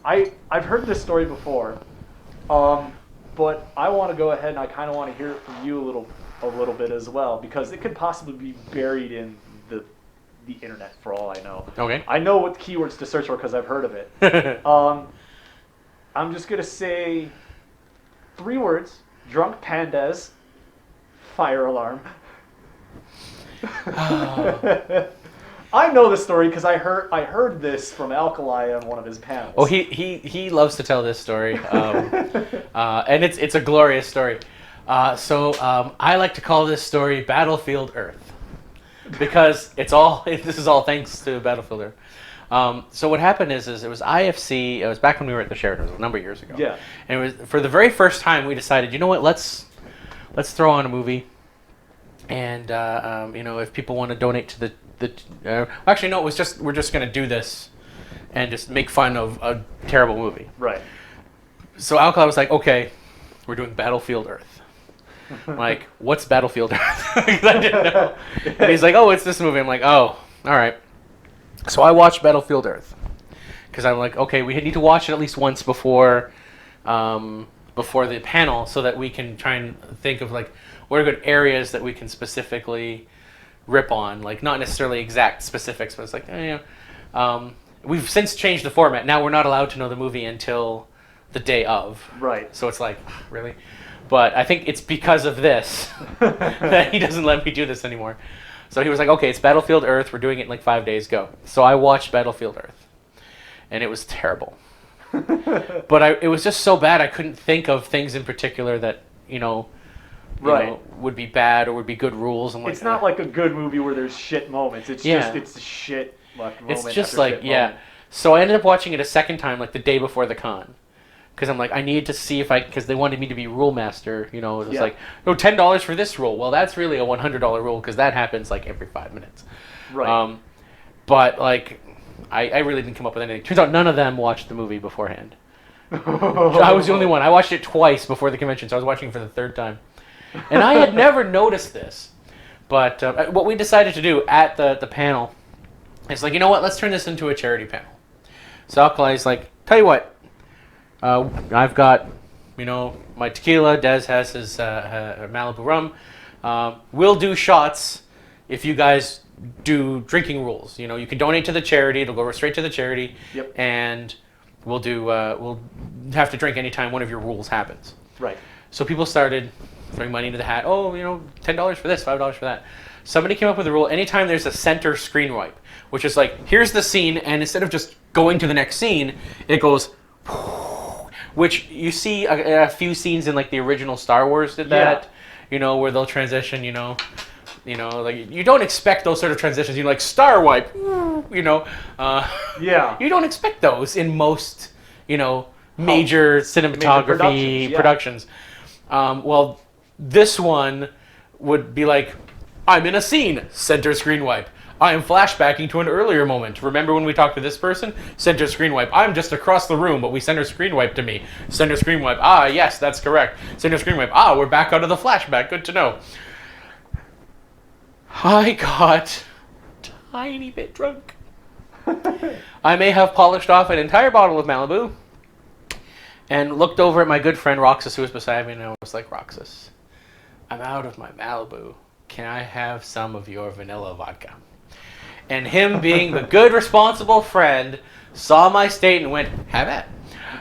I've heard this story before, but I want to go ahead and I kind of want to hear it from you a little bit as well, because it could possibly be buried in the internet for all I know. Okay. I know what keywords to search for because I've heard of it. I'm just gonna say 3 words: drunk Pandez, fire alarm. I know the story because I heard this from Alkali on one of his panels. Oh, he loves to tell this story, and it's a glorious story. So I like to call this story Battlefield Earth, because this is all thanks to Battlefield Earth. So what happened is it was IFC. It was back when we were at the Sheraton. It was a number of years ago. Yeah. And it was for the very first time we decided, you know what, let's throw on a movie, and if people want to donate to the actually no, it was just we're just gonna do this, and just make fun of a terrible movie. Right. So Alcala was like, okay, we're doing Battlefield Earth. I'm like, what's Battlefield Earth? Because I didn't know. And he's like, oh, it's this movie. I'm like, oh, all right. So I watched Battlefield Earth because I'm like, okay, we need to watch it at least once before the panel, so that we can try and think of like what are good areas that we can specifically rip on, like not necessarily exact specifics, but it's like, we've since changed the format. Now we're not allowed to know the movie until the day of. Right. So it's like, really? But I think it's because of this that he doesn't let me do this anymore. So he was like, okay, it's Battlefield Earth. We're doing it in like 5 days. Go. So I watched Battlefield Earth, and it was terrible. But it was just so bad I couldn't think of things in particular that, would be bad or would be good rules. And it's not like a good movie where there's shit moments. It's just it's shit moment. It's just after like shit moment. So I ended up watching it a second time, like the day before the con, because I'm like, I need to see because they wanted me to be rule master. It was like, no, $10 for this rule. Well, that's really a $100 rule because that happens like every 5 minutes. Right. But like, I really didn't come up with anything. Turns out none of them watched the movie beforehand. I was the only one. I watched it twice before the convention, so I was watching it for the 3rd time. And I had never noticed this. But what we decided to do at the panel is like, you know what, let's turn this into a charity panel. So Alkali's like, tell you what, I've got, my tequila, Des has his Malibu rum. We'll do shots if you guys do drinking rules. You can donate to the charity, it'll go straight to the charity. Yep. And we'll have to drink anytime one of your rules happens. Right. So people started throwing money into the hat. Oh, $10 for this, $5 for that. Somebody came up with a rule. Anytime there's a center screen wipe, which is like, here's the scene, and instead of just going to the next scene, it goes, which you see a few scenes in like the original Star Wars did that. Where they'll transition. Like you don't expect those sort of transitions. Like Star Wipe. You don't expect those in most major cinematography productions. Well, this one would be like, I'm in a scene, center screen wipe. I am flashbacking to an earlier moment. Remember when we talked to this person? Center screen wipe. I'm just across the room, but we center screen wipe to me. Center screen wipe. Ah, yes, that's correct. Center screen wipe. Ah, we're back out of the flashback. Good to know. I got a tiny bit drunk. I may have polished off an entire bottle of Malibu and looked over at my good friend Roxas, who was beside me, and I was like, Roxas, I'm out of my Malibu. Can I have some of your vanilla vodka? And him being the good, responsible friend, saw my state and went, have at.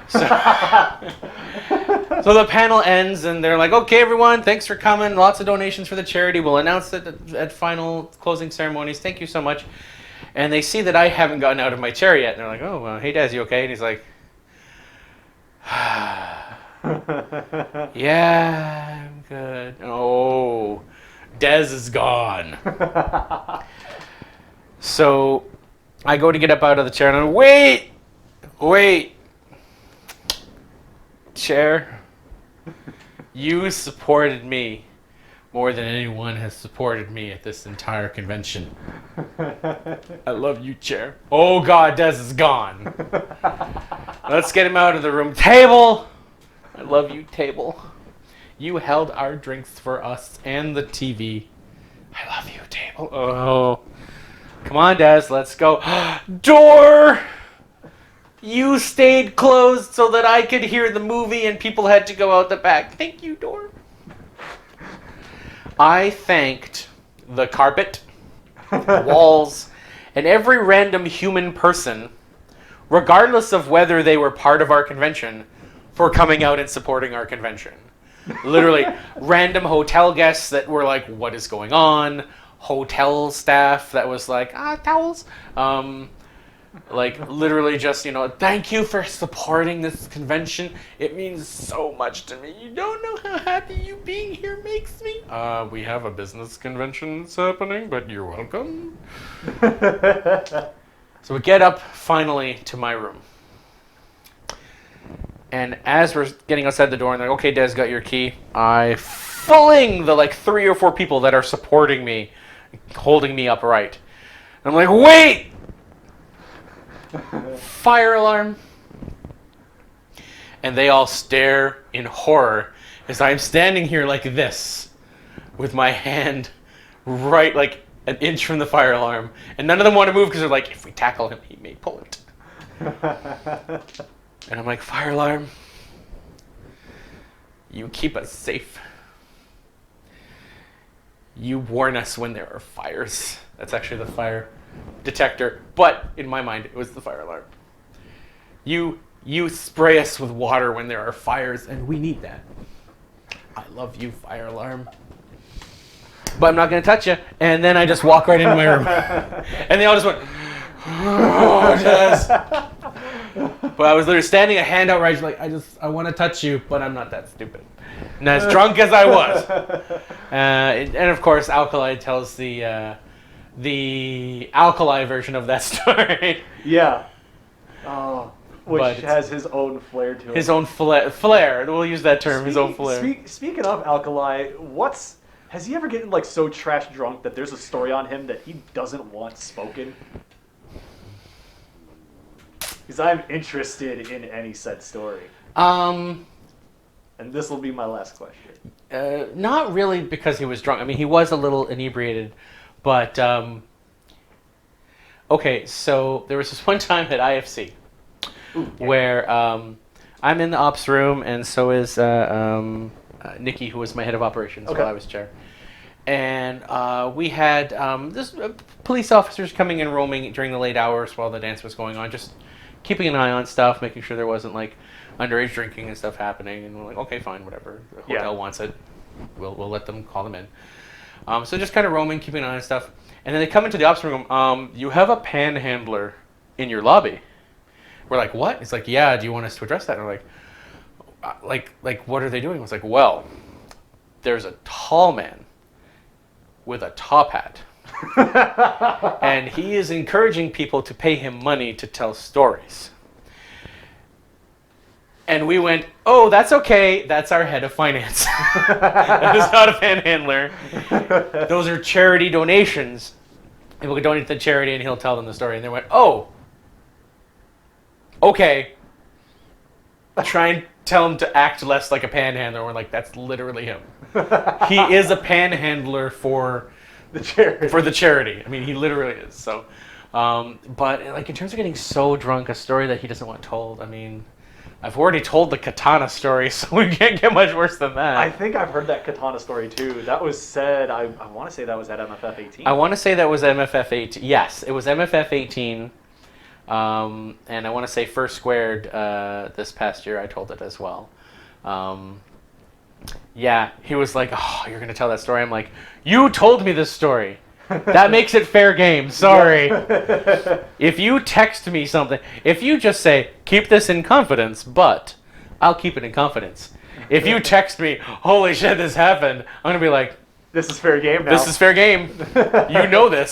So the panel ends, and they're like, okay, everyone, thanks for coming. Lots of donations for the charity. We'll announce it at final closing ceremonies. Thank you so much. And they see that I haven't gotten out of my chair yet. And they're like, oh, hey, Des, you okay? And he's like, yeah, I'm good. Oh, Des is gone. So I go to get up out of the chair, and I'm like, wait. Chair, you supported me more than anyone has supported me at this entire convention. I love you, chair. Oh God, Des is gone. Let's get him out of the room. Table! I love you, table. You held our drinks for us and the TV. I love you, table. Oh. Come on, Des, let's go. Door! You stayed closed so that I could hear the movie and people had to go out the back. Thank you, door. I thanked the carpet, walls, and every random human person, regardless of whether they were part of our convention, for coming out and supporting our convention. Literally, random hotel guests that were like, what is going on? Hotel staff that was like, towels. Like, literally just, thank you for supporting this convention. It means so much to me. You don't know how happy you being here makes me. We have a business convention that's happening, but you're welcome. So we get up, finally, to my room. And as we're getting outside the door, and they're like, okay, Des, got your key. I fling the, 3 or 4 people that are supporting me, holding me upright. I'm like, wait! Fire alarm. And they all stare in horror as I'm standing here like this with my hand right like an inch from the fire alarm. And none of them want to move because they're like, if we tackle him, he may pull it. And I'm like, fire alarm, you keep us safe. You warn us when there are fires. That's actually the fire detector, but in my mind it was the fire alarm. You spray us with water when there are fires, and we need that. I love you, fire alarm. But I'm not going to touch you. And then I just walk right into my room. And they all just went, oh, Des. But I was literally standing a hand out right, like, I want to touch you, but I'm not that stupid. And as drunk as I was. And of course, Alkali tells the Alkali version of that story. Yeah. Oh, which has his own flair to it. His own flair. We'll use that term, his own flair. Speaking of Alkali, has he ever gotten so trash drunk that there's a story on him that he doesn't want spoken? Because I'm interested in any said story. And this will be my last question. Not really because he was drunk. I mean, he was a little inebriated, but okay. So there was this one time at IFC where I'm in the ops room, and so is Nikki, who was my head of operations while I was chair. And we had this police officers coming and roaming during the late hours while the dance was going on, just keeping an eye on stuff, making sure there wasn't underage drinking and stuff happening. And we're like, okay, fine, whatever. The hotel wants it. We'll let them call them in. So just kind of roaming, keeping an eye on stuff. And then they come into the ops room. You have a panhandler in your lobby. We're like, what? It's like, yeah, do you want us to address that? And we're like, what are they doing? I was like, well, there's a tall man with a top hat. And he is encouraging people to pay him money to tell stories. And we went, oh, that's okay. That's our head of finance. That is not a panhandler. Those are charity donations. People can donate to the charity and he'll tell them the story. And they went, oh, okay. Try and tell him to act less like a panhandler. We're like, that's literally him. He is a panhandler for the charity. I mean, he literally is. So, but in terms of getting so drunk, a story that he doesn't want told, I mean, I've already told the katana story, so we can't get much worse than that. I think I've heard that katana story too. That was said, I want to say that was at MFF 18. I want to say that was MFF 18. Yes, it was MFF 18. And I want to say First Squared this past year I told it as well. Yeah, he was like, oh, you're going to tell that story? I'm like, you told me this story. That makes it fair game. Sorry. If you text me something, if you just say, keep this in confidence, but I'll keep it in confidence. If you text me, holy shit, this happened, I'm going to be like, this is fair game now. This is fair game. You know this.